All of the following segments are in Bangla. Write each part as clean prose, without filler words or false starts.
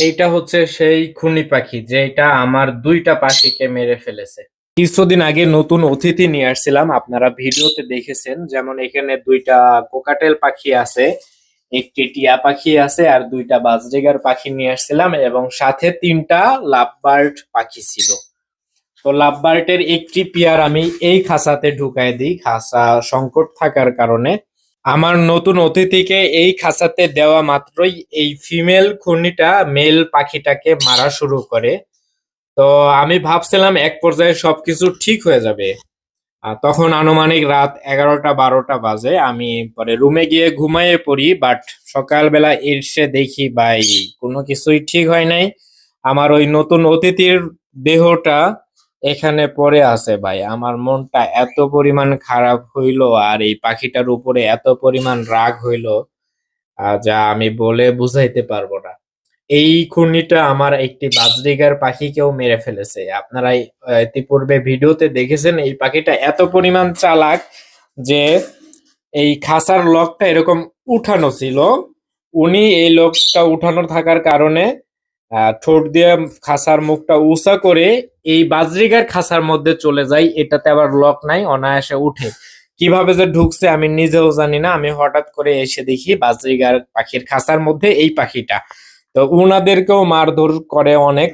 এইটা হচ্ছে সেই খুনি পাখি যেটা আমার দুইটা পাখিকে মেরে ফেলেছে। কিছুদিন আগে নতুন অতিথি নিয়ে আসছিলাম, আপনারা ভিডিওতে দেখেছেন। যেমন এখানে দুইটা কোকাটেল পাখি আছে, একটি টিয়া পাখি আছে, আর দুইটা বাজরিগার পাখি নিয়ে আসছিলাম, এবং সাথে তিনটা লাভবার্ড পাখি ছিল। তো লাভবার্ডের একটি পেয়ার আমি এই খাঁচাতে ঢুকাই দিই, খাঁচা সংকট থাকার কারণে। আমার নতুন অতিথিকে এই খাঁচাতে দেওয়া মাত্রই এই ফিমেল খুনিটা মেল পাখিটাকে মারা শুরু করে। তো আমি ভাবছিলাম এক পর্যায়ে সবকিছু ঠিক হয়ে যাবে। তখন আনুমানিক রাত 11টা 12টা বাজে। আমি পরে রুমে গিয়ে ঘুমাইয়ে পড়ি, বাট সকালবেলা এসে দেখি ভাই কোনো কিছুই ঠিক হয় নাই। আমার ওই নতুন অতিথির দেহটা এখানে পড়ে আছে ভাই। আমার মনটা এত পরিমাণ খারাপ হইলো, আর এই পাখিটার উপরে এত পরিমাণ রাগ হইলো, যা আমি বলে বুঝাইতে পারবো না। এই ঘূর্ণিটা আমার একটি বাজরিগার পাখিকেও মেরে ফেলেছে। আপনারা ইতিপূর্বে ভিডিওতে দেখেছেন এই পাখিটা এত পরিমাণ চালাক যে এই খাঁচার লকটা এরকম উঠানো ছিল। উনি এই লকটা উঠানো থাকার কারণে ঠোঁট দিয়ে খাঁচার মুখটা উঁচা করে এই বাজরিগার খাঁচার মধ্যে চলে যায়। এটাতে আবার লক নাই, অনায়াসে উঠে। কিভাবে যে ঢুকছে আমি নিজেও জানি না। আমি হঠাৎ করে এসে দেখি বাজরিগার পাখির খাঁচার মধ্যে এই পাখিটা। তো উনাদেরকেও মারধর করে অনেক।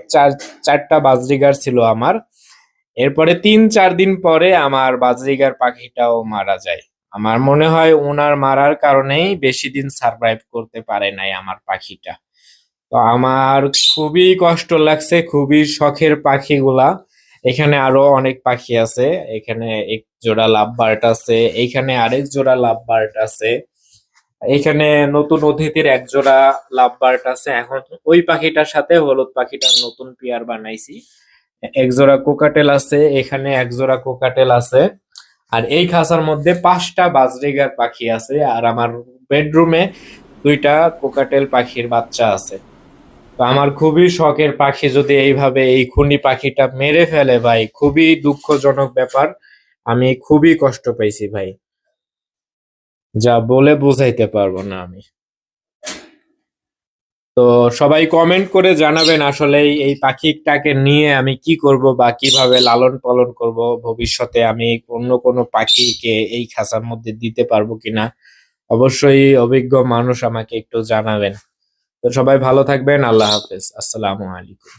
চারটা বাজরিগার ছিল আমার। এরপরে 3-4 দিন পরে আমার বাজরিগার পাখিটাও মারা যায়। আমার মনে হয় ওনার মারার কারণেই বেশি দিন সার্ভাইভ করতে পারে নাই আমার পাখিটা। তো আমার খুবই কষ্ট লাগছে, খুবই শখের পাখিগুলা। এখানে আরো অনেক পাখি আছে। এখানে এক জোড়া লাভ বার্ড আছে, এইখানে আরেক জোড়া লাভ বার্ড আছে, এখানে নতুন অতিথির এক জোড়া লাভ বার্ড আছে। এখন ওই পাখিটার সাথে হলুদ পাখিটার নতুন পেয়ার বানাইছি। এক জোড়া কোকাটেল আছে, এখানে এক জোড়া কোকাটেল আছে। আর এই খাঁচার মধ্যে 5টা বাজরিগার পাখি আছে, আর আমার বেডরুমে দুইটা কোকাটেল পাখির বাচ্চা আছে। তো আমার খুবই শখের পাখি যদি এইভাবে এই খুনি পাখিটা মেরে ফেলে ভাই, খুবই দুঃখজনক ব্যাপার। আমি খুবই কষ্ট পাইছি ভাই, যা বলে বুঝাইতে পারবো না আমি। তো সবাই কমেন্ট করে জানাবেন আসলে এই পাখিটাকে নিয়ে আমি কি করব বা কিভাবে লালন পালন করব। ভবিষ্যতে আমি অন্য কোনো পাখিকে এই খাঁচার মধ্যে দিতে পারবো কিনা অবশ্যই অভিজ্ঞ মানুষ আমাকে একটু জানাবেন। তো সবাই ভালো থাকবেন, আল্লাহ হাফেজ, আসসালামু আলাইকুম।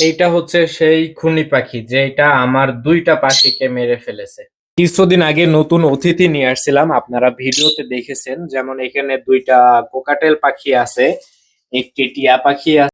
এইটা হচ্ছে সেই খুনি পাখি যেটা আমার দুইটা পাখিকে মেরে ফেলেছে। কিছুদিন আগে নতুন অতিথি নিয়ে আসছিলাম, আপনারা ভিডিওতে দেখেছেন। যেমন এখানে দুইটা কোকাটেল পাখি আছে, একটি টিয়া পাখি আছে।